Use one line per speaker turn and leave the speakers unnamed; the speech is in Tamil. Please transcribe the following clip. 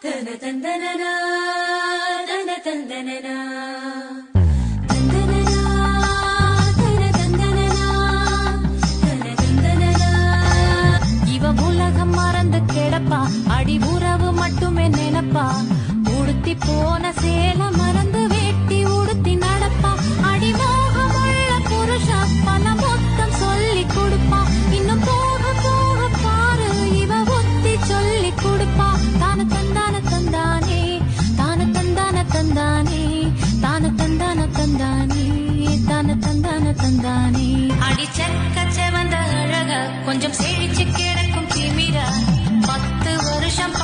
தன தந்தனனா தன தந்தனனா
கிடப்பா அடி உறவு மட்டுமே நினைப்பா உடுத்தி போன சேல மறந்து வேட்டி உடுத்தி நடப்பா அடி மோகமுள்ள புருஷ பல மொத்தம் சொல்லி கொடுப்பா இன்னும் போக போக பாரு இவ ஒத்தி சொல்லி கொடுப்பா தான தந்தான தந்தானே தான தந்தான தந்தானே தான தந்தான தந்தானே தான தந்தான தந்தானே அடி செக்க செவந்த அழக கொஞ்சம் செழிச்சு கிடக்கும் திமிர 10 வருஷம்